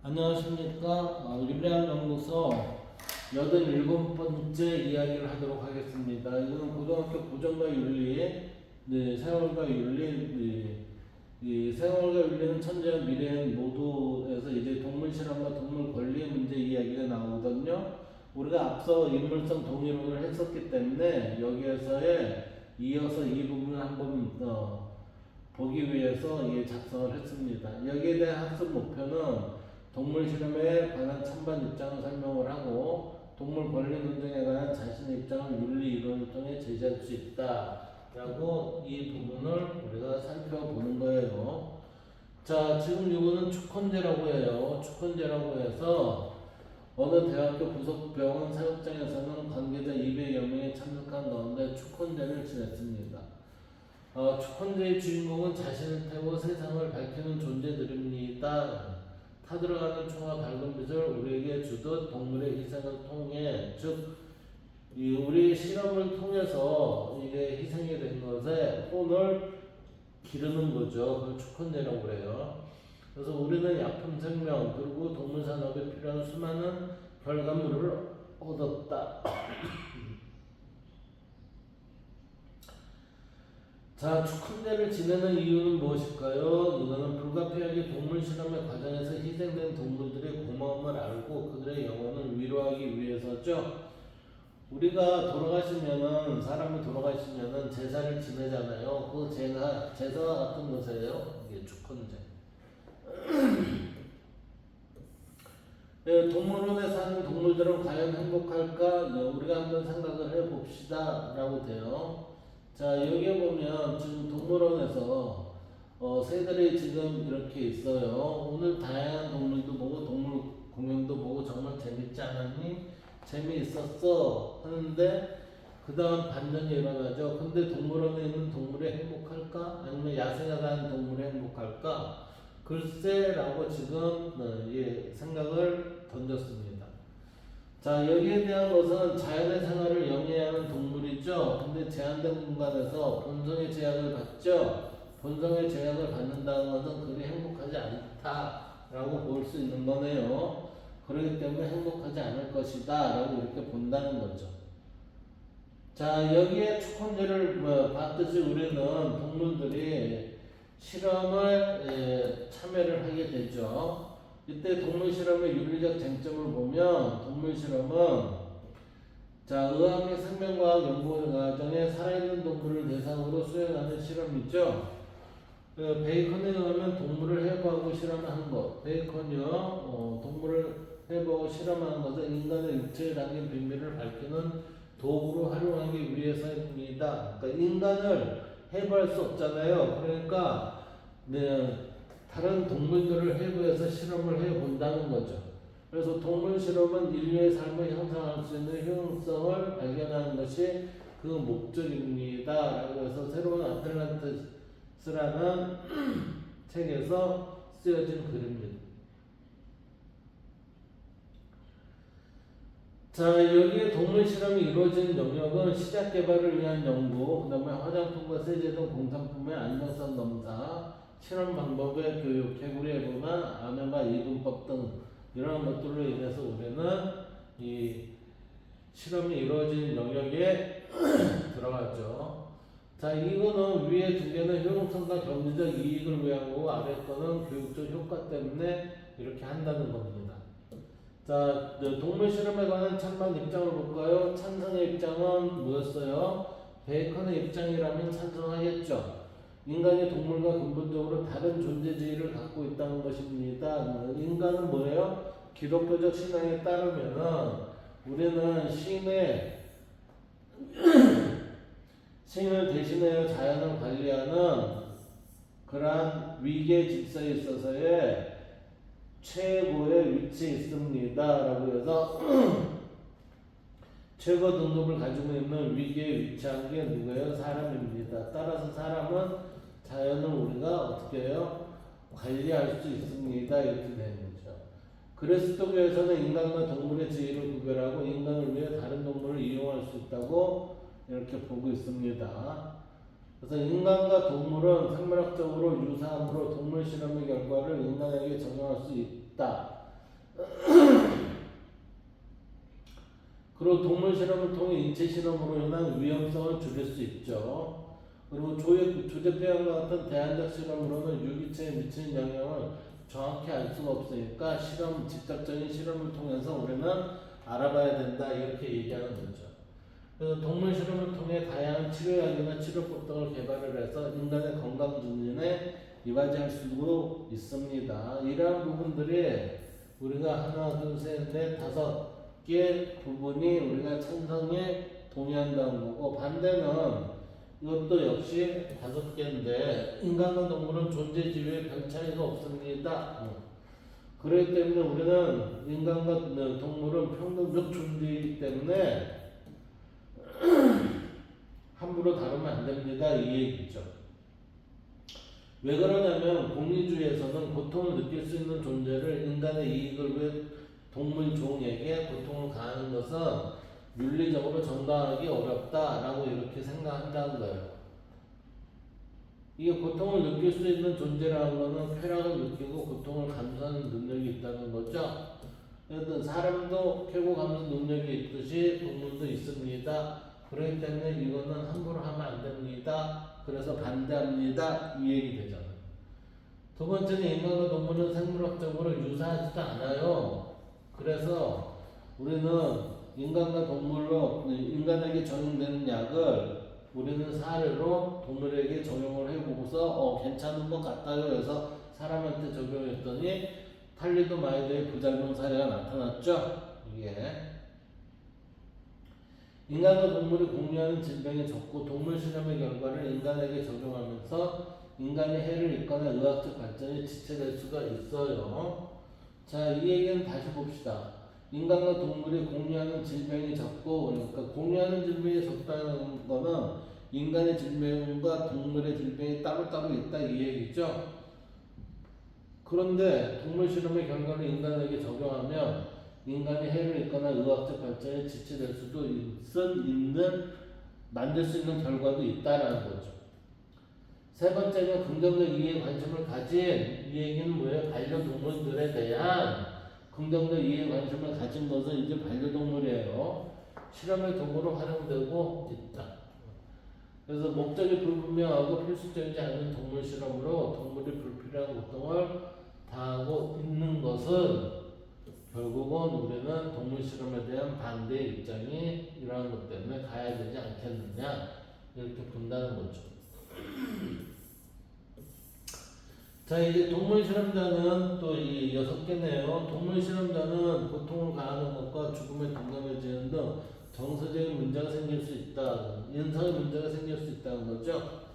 안녕하십니까. 윤리학 연구소 87번째 이야기를 하도록 하겠습니다. 이거는 고등학교 고전과 윤리, 생활과 윤리, 이 생활과 윤리는 천재와 미래인 모두에서 이제 동물 실험과 동물 권리 문제 이야기가 나오거든요. 우리가 앞서 인물성 동의론을 했었기 때문에 여기에서의 이어서 이 부분을 한번 보기 위해서 작성을 했습니다. 여기에 대한 학습 목표는 동물 실험에 관한 찬반 입장을 설명을 하고 동물 권리 논쟁에 관한 자신의 입장을 윤리 이론을 통해 제시할 수 있다 라고 이 부분을 우리가 살펴보는 거예요. 자, 지금 이거는 축헌제라고 해요. 축헌제라고 해서 어느 대학교 부속병원 사육장에서는 관계자 200여 명이 참석한 가운데 축헌제를 지냈습니다. 축헌제의 주인공은 자신을 태워 세상을 밝히는 존재들입니다. 타들어가는 총과 밝은 빛을 우리에게 주듯 동물의 희생을 통해, 즉 우리 실험을 통해서 이게 희생이 된 것에 혼을 기르는 거죠. 그걸 축헌제라고 그래요. 그래서 우리는 약품 생명 그리고 동물 산업에 필요한 수많은 결과물을 얻었다. 자, 축헌제를 지내는 이유는 무엇일까요? 이거는 불가피하게 동물 실험의 과정에서 희생된 동물들의 고마움을 알고 그들의 영혼을 위로하기 위해서죠. 우리가 돌아가시면은, 사람이 돌아가시면은 제사를 지내잖아요. 그 제사와 같은 것이에요. 이게 축헌제. 네, 동물원에 사는 동물들은 과연 행복할까? 네, 우리가 한번 생각을 해봅시다 라고 돼요. 자, 여기에 보면 지금 동물원에서 새들이 지금 이렇게 있어요. 오늘 다양한 동물도 보고 동물 공연도 보고 정말 재밌지 않았니? 재미있었어 하는데 그 다음 반전이 일어나죠. 근데 동물원에 있는 동물이 행복할까? 아니면 야생에 사는 동물이 행복할까? 글쎄라고 지금 생각을 던졌습니다. 자, 여기에 대한 것은 자연의 생활을 영위하는 동물이죠. 근데 제한된 공간에서 본성의 제약을 받죠. 본성의 제약을 받는다는 것은 그리 행복하지 않다라고 볼 수 있는 거네요. 그렇기 때문에 행복하지 않을 것이다 라고 이렇게 본다는 거죠. 자, 여기에 축헌제를 봤듯이 우리는 동물들이 실험을 참여를 하게 되죠. 이때 동물 실험의 윤리적 쟁점을 보면 동물 실험은 자, 의학의 생명과학 연구 과정에 살아있는 동물을 대상으로 수행하는 실험이죠. 베이컨에 의하면 동물을 해부하고 실험하는 것. 베이컨이요, 동물을 해부하고 실험하는 것은 인간의 육체에 담긴 비밀을 밝히는 도구로 활용하기 위해서입니다. 그러니까 인간을 해부할 수 없잖아요. 그러니까 다른 동물들을 해부해서 실험을 해본다는 거죠. 그래서 동물 실험은 인류의 삶을 형성할 수 있는 효용성을 발견하는 것이 그 목적입니다. 라고 해서 새로운 아틀란티스라는 책에서 쓰여진 글입니다. 자, 여기에 동물 실험이 이루어진 영역은 시작 개발을 위한 연구, 그 다음에 화장품과 세제 등 공산품의 안정성 검사, 실험 방법의 교육, 개구리 해부나 아메바 이분법 등 이런 것들로 인해서 우리는 이 실험이 이루어진 영역에 들어가죠. 자, 이거는 위에 두 개는 효용성과 경제적 이익을 위한 거고 아래 거는 교육적 효과 때문에 이렇게 한다는 겁니다. 자, 동물 실험에 관한 찬반 입장을 볼까요? 찬성의 입장은 뭐였어요? 베이컨의 입장이라면 찬성하겠죠. 인간이 동물과 근본적으로 다른 존재지위를 갖고 있다는 것입니다. 인간은 뭐예요? 기독교적 신앙에 따르면은 우리는 신을 대신하여 자연을 관리하는 그러한 위계 질서에 있어서의 최고의 위치에 있습니다. 라고 해서 최고 등급을 가지고 있는 위계에 위치한 게 누구예요? 사람입니다. 따라서 사람은 자연을 우리가 어떻게 해요? 관리할 수 있습니다. 이렇게 되는 거죠. 그리스도교에서는 인간과 동물의 지위를 구별하고 인간을 위해 다른 동물을 이용할 수 있다고 이렇게 보고 있습니다. 그래서 인간과 동물은 생물학적으로 유사하므로 동물 실험의 결과를 인간에게 적용할 수 있다. 그리고 동물 실험을 통해 인체 실험으로 인한 위험성을 줄일 수 있죠. 그리고 조제표현과 같은 대안적 실험으로는 유기체에 미치는 영향을 정확히 알 수가 없으니까 직접적인 실험을 통해서 우리는 알아봐야 된다 이렇게 얘기하는 거죠. 그래서 동물 실험을 통해 다양한 치료약이나 치료법 등을 개발을 해서 인간의 건강 증진에 이바지할 수도 있습니다. 이러한 부분들이 우리가 하나, 둘, 셋, 넷, 다섯 개 부분이 우리가 찬성에 동의한다는 거고, 반대는 이것도 역시 다섯 개인데 인간과 동물은 존재 지위에 별 차이가 없습니다. 그렇기 때문에 우리는 인간과 동물은 평등적 존재이기 때문에 함부로 다루면 안 됩니다. 이 얘기죠. 왜 그러냐면 공리주의에서는 고통을 느낄 수 있는 존재를 인간의 이익을 위해 동물 종에게 고통을 가하는 것은 윤리적으로 정당하기 어렵다라고 이렇게 생각한다는 거예요. 이게 고통을 느낄 수 있는 존재라는 것은 쾌락을 느끼고 고통을 감수하는 능력이 있다는 거죠. 그래서 사람도 쾌고 감수 능력이 있듯이 동물도 있습니다. 그렇기 때문에 이거는 함부로 하면 안 됩니다. 그래서 반대합니다. 이 얘기 되잖아요. 두 번째는 인간과 동물은 생물학적으로 유사하지도 않아요. 그래서 우리는 인간과 동물로 인간에게 적용되는 약을 우리는 사례로 동물에게 적용을 해보고서 괜찮은 것 같아요 해서 사람한테 적용했더니 탈리도마이드의 부작용 사례가 나타났죠. 이게 인간과 동물이 공유하는 질병이 적고 동물 실험의 결과를 인간에게 적용하면서 인간의 해를 입거나 의학적 발전이 지체될 수가 있어요. 자, 이 얘기는 다시 봅시다. 인간과 동물이 공유하는 질병이 적고, 그러니까 공유하는 질병이 적다는 거는 인간의 질병과 동물의 질병이 따로따로 있다 이 얘기죠. 그런데 동물 실험의 결과를 인간에게 적용하면 인간이 해를 입거나 의학적 발전에 지체될 수도 만들 수 있는 결과도 있다라는 거죠. 세 번째는 긍정적 이해에 관심을 가진, 이 얘기는 뭐예요? 반려동물들에 대한 긍정적 이해에 관심을 가진 것은 이제 반려동물이에요. 실험의 도구로 활용되고 있다. 그래서 목적이 불분명하고 필수적이지 않은 동물 실험으로 동물이 불필요한 고통을 당하고 있는 것은 결국은 우리는 동물 실험에 대한 반대 입장이 이러한 것 때문에 가야 되지 않겠느냐 이렇게 본다는 거죠. 자, 이제 동물 실험자는 또 이 6개네요. 동물 실험자는 고통을 가하는 것과 죽음에 동감해지는 등 정서적인 문제가 생길 수 있다. 인성의 문제가 생길 수 있다는 거죠.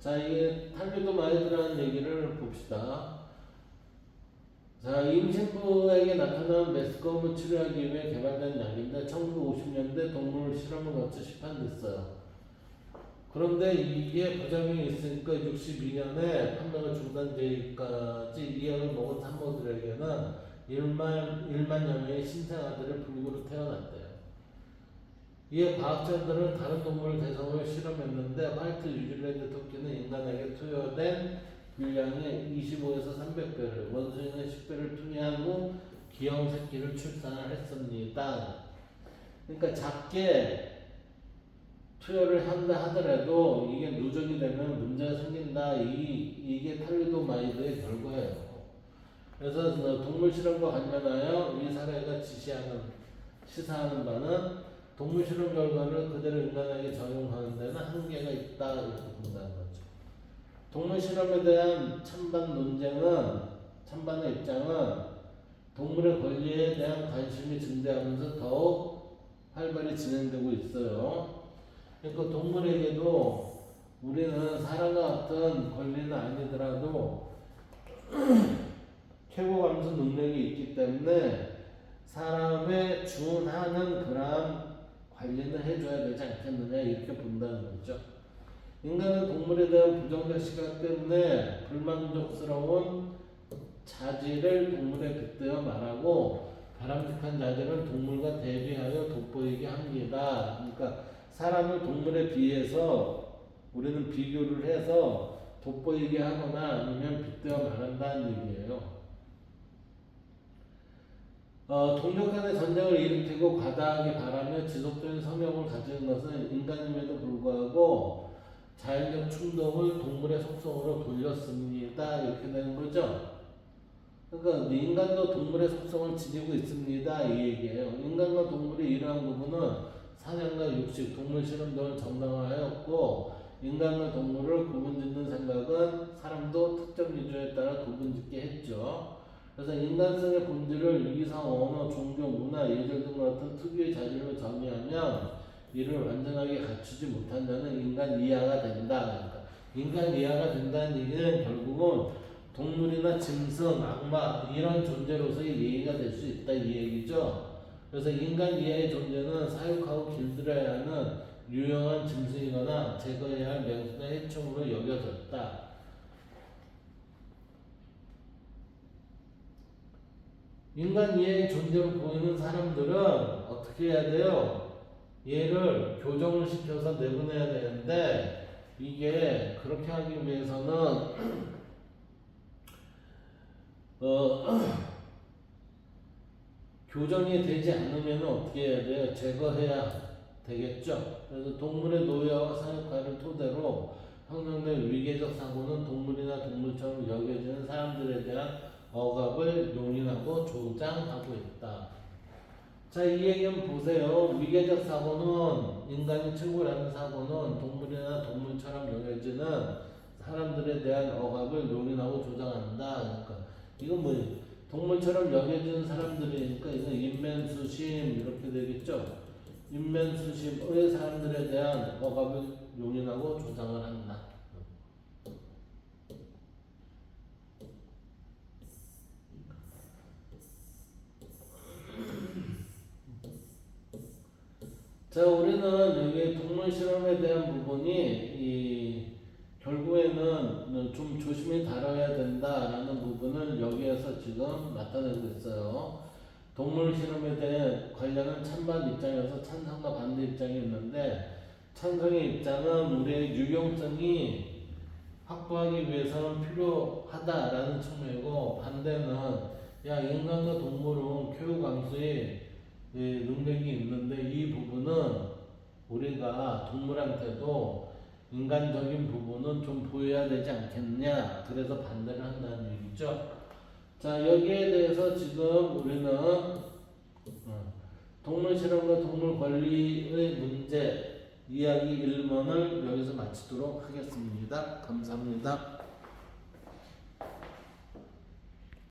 자, 이게 탈리도마이드라는 얘기를 봅시다. 자, 임신부에게 나타난 메스꺼움을 치료하기 위해 개발된 약인데 1950년대 동물 실험을 거쳐 시판됐어요. 그런데 이게 부작용이 있으니까 62년에 판매가 중단되기까지 이 약을 먹은 산모들에게는 1만여 명의 신생아들이 불구로 태어났대요. 이에 과학자들은 다른 동물 대상으로 실험했는데 화이트 뉴질랜드 토끼는 인간에게 투여된 분량의 25에서 300배를, 원숭이는 10배를 투여한 후 기형 새끼를 출산을 했습니다. 그러니까 작게 투여를 한다 하더라도 이게 누적이 되면 문제가 생긴다. 이게 탈리도마이드의 결과예요. 그래서 동물 실험과 관련하여 이 사례가 시사하는 바는 동물 실험 결과를 그대로 인간에게 적용하는 데는 한계가 있다 이렇게 본다는 거죠. 동물 실험에 대한 찬반의 입장은 동물의 권리에 대한 관심이 증대하면서 더욱 활발히 진행되고 있어요. 그러니까 동물에게도 우리는 사람과 같은 권리는 아니더라도 쾌고 감수 능력이 있기 때문에 사람에 준하는 그러한 관리는 해줘야 되지 않겠느냐 이렇게 본다는 거죠. 인간은 동물에 대한 부정적 시각 때문에 불만족스러운 자질을 동물에 빗대어 말하고 바람직한 자질은 동물과 대비하여 돋보이게 합니다. 그러니까 사람을 동물에 비해서 우리는 비교를 해서 돋보이게 하거나 아니면 빗대어 말한다는 얘기예요. 동족 간의 전쟁을 일으키고 과다하게 바라며 지속적인 성욕을 가지는 것은 인간임에도 불구하고 자연적 충동을 동물의 속성으로 돌렸습니다. 이렇게 되는 거죠. 그러니까 인간도 동물의 속성을 지니고 있습니다. 이 얘기예요. 인간과 동물의 이러한 부분은 사냥과 육식, 동물 실험 등을 정당화하였고 인간과 동물을 구분짓는 생각은 사람도 특정 기준에 따라 구분짓게 했죠. 그래서 인간성의 본질을 이상, 언어, 종교, 문화, 예절 등 같은 특유의 자질로 정의하면 이를 완전하게 갖추지 못한 자는 인간 이하가 된다. 그러니까 인간 이하가 된다는 얘기는 결국은 동물이나 짐승, 악마 이런 존재로서의 예의가 될 수 있다 이 얘기죠. 그래서 인간 이하의 존재는 사육하고 길들여야 하는 유용한 짐승이거나 제거해야 할 맹수나 해충으로 여겨졌다. 인간 이하의 존재로 보이는 사람들은 어떻게 해야 돼요? 얘를 교정을 시켜서 내보내야 되는데 이게 그렇게 하기 위해서는 교정이 되지 않으면 어떻게 해야 돼요? 제거해야 되겠죠. 그래서 동물의 노예와 사육화를 토대로 형성된 위계적 사고는 동물이나 동물처럼 여겨지는 사람들에 대한 억압을 용인하고 조장하고 있다. 자, 이 얘기는 보세요. 위계적 사고는 인간이 최고라는 사고는 동물이나 동물처럼 여겨지는 사람들에 대한 억압을 용인하고 조장한다. 그러니까 이건 뭐예요? 동물처럼 여겨지는 사람들이니까 이건 인면수심 이렇게 되겠죠. 인면수심의 사람들에 대한 억압을 용인하고 조장을 한다. 자, 우리는 여기 동물 실험에 대한 부분이 결국에는 좀 조심히 다뤄야 된다라는 부분을 여기에서 지금 나타내고 있어요. 동물 실험에 대해 관련한 찬반 입장에서 찬성과 반대 입장이 있는데 찬성의 입장은 우리의 유용성이 확보하기 위해서는 필요하다라는 측면이고 반대는 야 인간과 동물은 교육 감수의 능력이 있는데 이 부분은 우리가 동물한테도 인간적인 부분은 좀 보여야 되지 않겠냐 그래서 반대를 한다는 얘기죠. 자 여기에 대해서 지금 우리는 동물 실험과 동물 권리의 문제 이야기 1번을 여기서 마치도록 하겠습니다. 감사합니다.